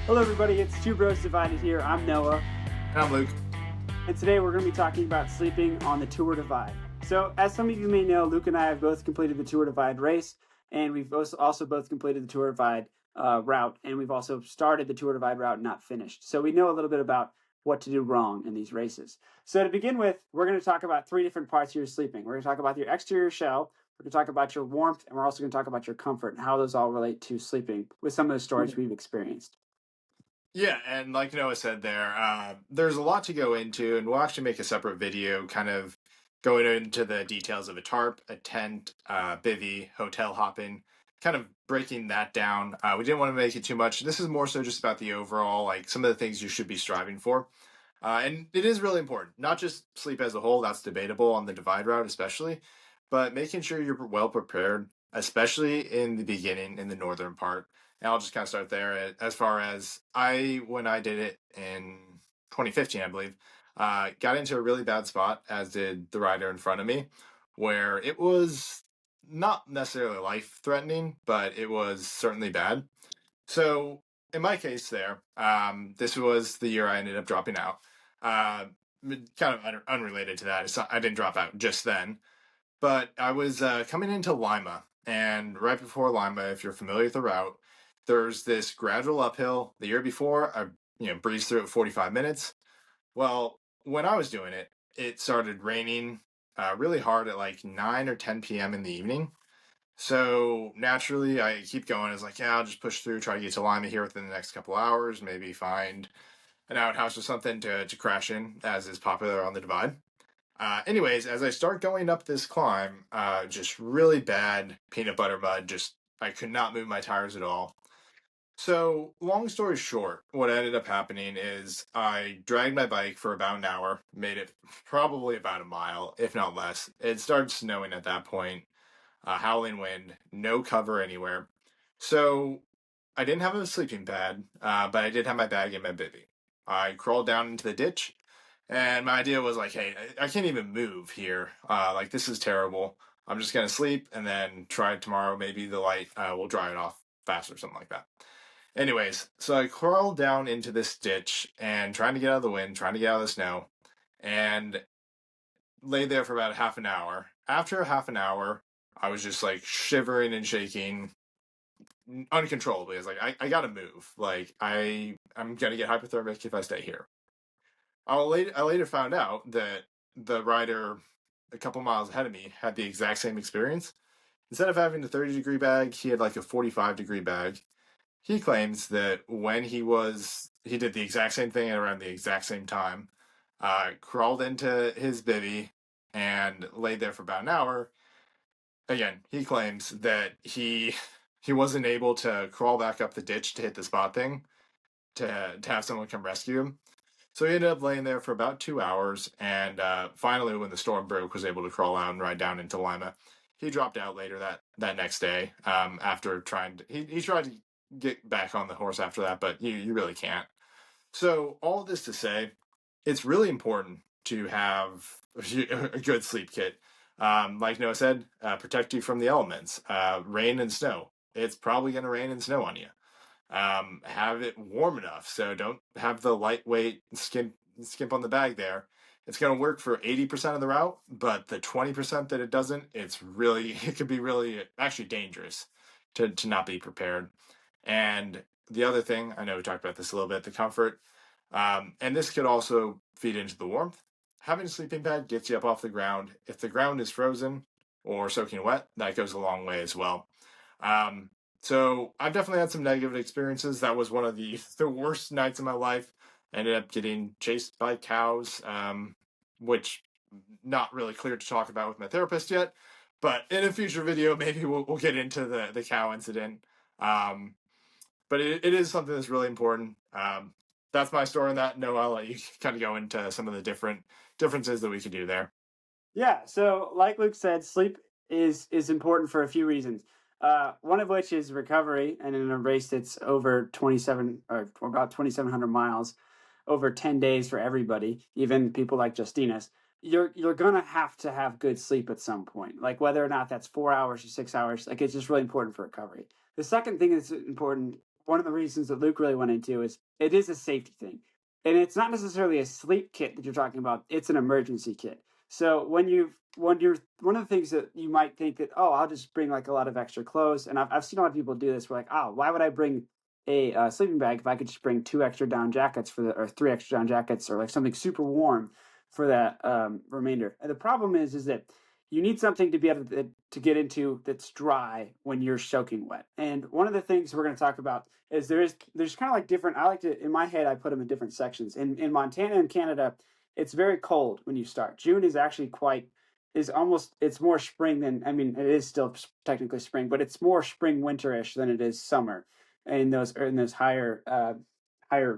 Hello, everybody. It's Two Bros Divided here. I'm Noah, And I'm Luke. and today we're going to be talking about sleeping on the Tour Divide. So, as some of you may know, Luke and I have both completed the Tour Divide race, and we've also both completed the Tour Divide route, and we've also started the Tour Divide route and not finished. So, we know a little bit about what to do wrong in these races. So, to begin with, we're going to talk about three different parts of your sleeping. We're going to talk about your exterior shell, we're going to talk about your warmth, and we're also going to talk about your comfort and how those all relate to sleeping with some of the stories we've experienced. Yeah, and like Noah said there's a lot to go into, and we'll actually make a separate video kind of going into the details of a tarp, a tent, bivvy, hotel hopping, kind of breaking that down. We didn't want to make it too much. This is more so just about the overall, like some of the things you should be striving for. And it is really important, not just sleep as a whole, that's debatable on the divide route, especially, but making sure you're well prepared, especially in the beginning in the northern part. And I'll just kind of start there. As far as when I did it in 2015, I believe, got into a really bad spot, as did the rider in front of me, where it was not necessarily life threatening, but it was certainly bad. So in my case, this was the year I ended up dropping out. Uh, Kind of unrelated to that. I didn't drop out just then, but I was coming into Lima, and right before Lima, if you're familiar with the route, there's this gradual uphill. The year before, I breezed through it 45 minutes. Well, when I was doing it, it started raining really hard at like 9 or 10 p.m. in the evening. So naturally, I keep going. I was like, yeah, I'll just push through, try to get to Lima here within the next couple hours, maybe find an outhouse or something to crash in, as is popular on the divide. Anyways, as I start going up this climb, just really bad peanut butter mud. Just I could not move my tires at all. So, long story short, what ended up happening is I dragged my bike for about an hour, made it probably about a mile, if not less. It started snowing at that point, howling wind, no cover anywhere. So, I didn't have a sleeping pad, but I did have my bag and my bivy. I crawled down into the ditch, and my idea was like, hey, I can't even move here. Like, this is terrible. I'm just going to sleep and then try it tomorrow. Maybe the light will dry it off faster, something like that. Anyways, so I crawled down into this ditch and trying to get out of the wind, trying to get out of the snow, and lay there for about half an hour. After half an hour, I was just like shivering and shaking uncontrollably. I was like, I gotta move. Like, I'm gonna get hypothermic if I stay here. I later found out that the rider a couple miles ahead of me had the exact same experience. Instead of having a 30-degree bag, he had like a 45-degree bag. He claims that when he did the exact same thing at around the exact same time, crawled into his bivvy and laid there for about an hour. Again, he claims that he wasn't able to crawl back up the ditch to hit the spot thing to have someone come rescue him. So he ended up laying there for about 2 hours, and finally, when the storm broke, was able to crawl out and ride down into Lima. He dropped out later that next day after he tried to get back on the horse after that, but you really can't. So all this to say, it's really important to have a good sleep kit. Like Noah said, protect you from the elements, rain and snow. It's probably going to rain and snow on you. Have it warm enough, so don't have the lightweight skimp on the bag there. It's going to work for 80% of the route, but the 20% that it doesn't, it could be really actually dangerous to not be prepared. And the other thing, I know we talked about this a little bit, the comfort, and this could also feed into the warmth. Having a sleeping pad gets you up off the ground. If the ground is frozen or soaking wet, that goes a long way as well. Um, so I've definitely had some negative experiences. That was one of the worst nights of my life. I ended up getting chased by cows, which not really clear to talk about with my therapist yet. But in a future video, maybe we'll get into the cow incident. Um, but it is something that's really important. That's my story on that. No, I'll let you kind of go into some of the differences that we could do there. Yeah, so like Luke said, sleep is important for a few reasons. One of which is recovery, and in a race that's over 27 or about 2,700 miles, over 10 days for everybody, even people like Justinas, you're gonna have to have good sleep at some point. Like whether or not that's 4 hours or 6 hours, like it's just really important for recovery. The second thing that's important one of the reasons that Luke really went into is it is a safety thing. And it's not necessarily a sleep kit that you're talking about, it's an emergency kit. So when you're one of the things that you might think that, oh, I'll just bring like a lot of extra clothes, and I've seen a lot of people do this. We're like, oh, why would I bring a sleeping bag if I could just bring two extra down jackets or three extra down jackets or like something super warm for that remainder. And the problem is that you need something to be able to get into that's dry when you're soaking wet. And one of the things we're going to talk about is there's kind of like different. I like to, in my head, I put them in different sections. In Montana and Canada, it's very cold when you start. June is actually quite is almost it's more spring than, I mean, it is still technically spring, but it's more spring winterish than it is summer in those higher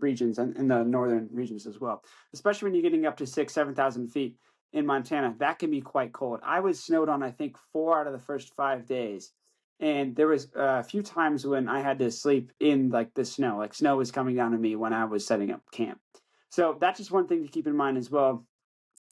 regions and in the northern regions as well. Especially when you're getting up to 6,000 to 7,000 feet in Montana, that can be quite cold. I was snowed on, I think, 4 out of the first 5 days, and there was a few times when I had to sleep in like the snow, like snow was coming down to me when I was setting up camp. So that's just one thing to keep in mind as well,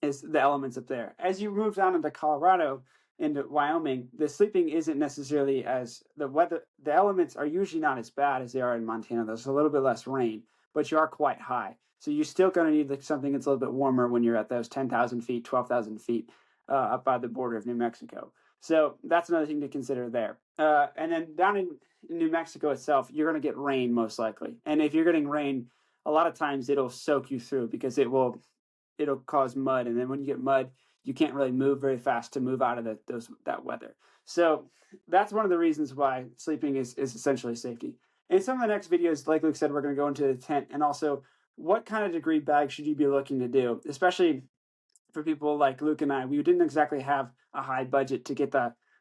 is the elements up there. As you move down into Colorado, into Wyoming, the sleeping isn't necessarily as the weather. The elements are usually not as bad as they are in Montana. There's a little bit less rain, but you are quite high. So you're still going to need like something that's a little bit warmer when you're at those 10,000 feet, 12,000 feet up by the border of New Mexico. So that's another thing to consider there. And then down in New Mexico itself, you're going to get rain most likely. And if you're getting rain, a lot of times it'll soak you through because it'll cause mud, and then when you get mud, you can't really move very fast to move out of that weather. So that's one of the reasons why sleeping is essentially safety. In some of the next videos, like Luke said, we're going to go into the tent and also what kind of degree bag should you be looking to do, especially for people like Luke and I. We didn't exactly have a high budget to get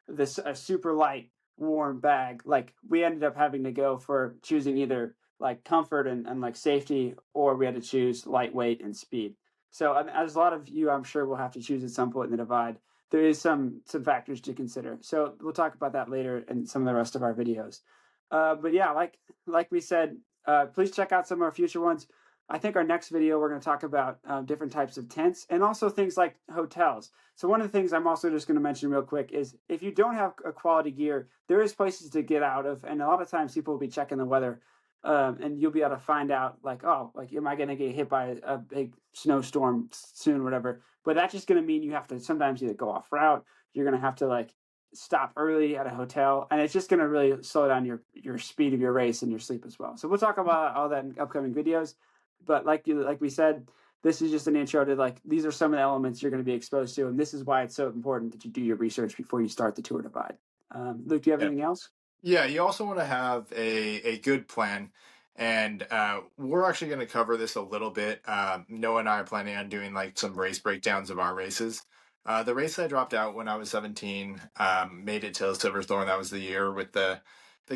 this a super light warm bag. Like we ended up having to go for choosing either like comfort and like safety, or we had to choose lightweight and speed. So as a lot of you, I'm sure, will have to choose at some point in the divide. There is some factors to consider. So we'll talk about that later in some of the rest of our videos. But yeah, like we said, please check out some of our future ones. I think our next video, we're going to talk about different types of tents and also things like hotels. So one of the things I'm also just going to mention real quick is if you don't have a quality gear, there is places to get out of. And a lot of times people will be checking the weather, and you'll be able to find out like, oh, like, am I going to get hit by a big snowstorm soon, whatever. But that's just going to mean you have to sometimes either go off route. You're going to have to like stop early at a hotel, and it's just going to really slow down your speed of your race and your sleep as well. So we'll talk about all that in upcoming videos. But like we said, this is just an intro to like these are some of the elements you're going to be exposed to, and this is why it's so important that you do your research before you start the Tour Divide. Luke, do you have Yeah. anything else? Yeah, you also want to have a good plan. And we're actually going to cover this a little bit. Noah and I are planning on doing like some race breakdowns of our races. The race I dropped out when I was 17, made it to Silverthorne. That was the year with the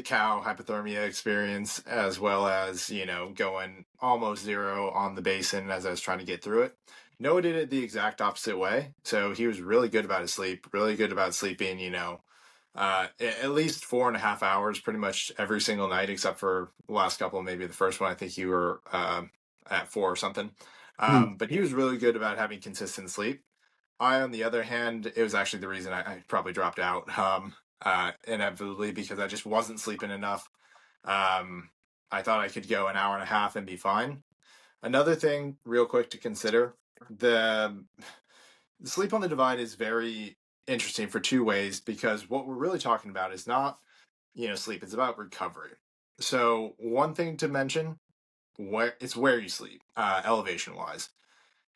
cow hypothermia experience, as well as, going almost zero on the basin as I was trying to get through it. Noah did it the exact opposite way. So he was really good about his sleep, really good about sleeping, at least 4.5 hours pretty much every single night, except for the last couple, maybe the first one. I think you were at 4 or something. But he was really good about having consistent sleep. I, on the other hand, it was actually the reason I probably dropped out, inevitably, because I just wasn't sleeping enough. I thought I could go an hour and a half and be fine. Another thing, real quick, to consider: the sleep on the divide is very interesting for two ways, because what we're really talking about is not, sleep, it's about recovery. So one thing to mention, where you sleep, elevation wise.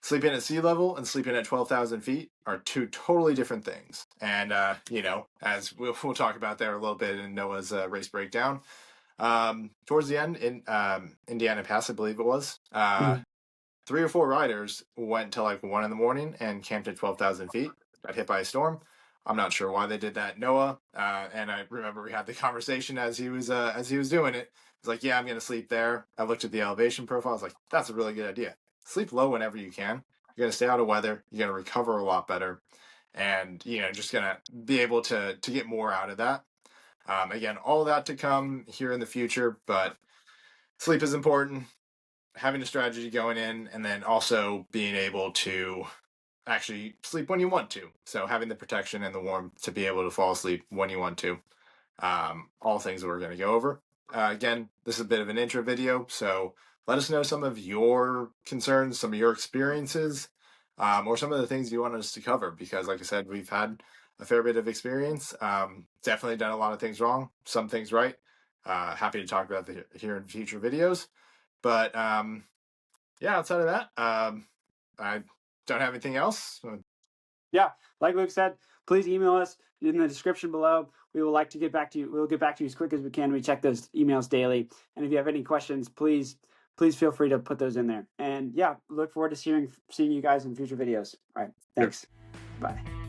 Sleeping at sea level and sleeping at 12,000 feet are two totally different things. And, as we'll talk about there a little bit in Noah's race breakdown, towards the end in Indiana Pass, I believe it was, 3 or 4 riders went to like 1 in the morning and camped at 12,000 feet, got hit by a storm. I'm not sure why they did that, Noah. And I remember we had the conversation as he was doing it. He's like, "Yeah, I'm gonna sleep there." I looked at the elevation profile. I was like, "That's a really good idea. Sleep low whenever you can. You're gonna stay out of weather. You're gonna recover a lot better, and just gonna be able to get more out of that." Again, all that to come here in the future, but sleep is important. Having a strategy going in, and then also being able to actually sleep when you want to. So having the protection and the warmth to be able to fall asleep when you want to. All things that we're going to go over. Again, this is a bit of an intro video, so let us know some of your concerns, some of your experiences, or some of the things you want us to cover. Because, like I said, we've had a fair bit of experience. Definitely done a lot of things wrong, some things right. Happy to talk about here in future videos. But yeah, outside of that, I don't have anything else. Yeah, like Luke said, please email us in the description below. We will like to get back to you. We'll get back to you as quick as we can. We check those emails daily. And if you have any questions, please feel free to put those in there. And yeah, look forward to seeing you guys in future videos. All right, thanks. Bye.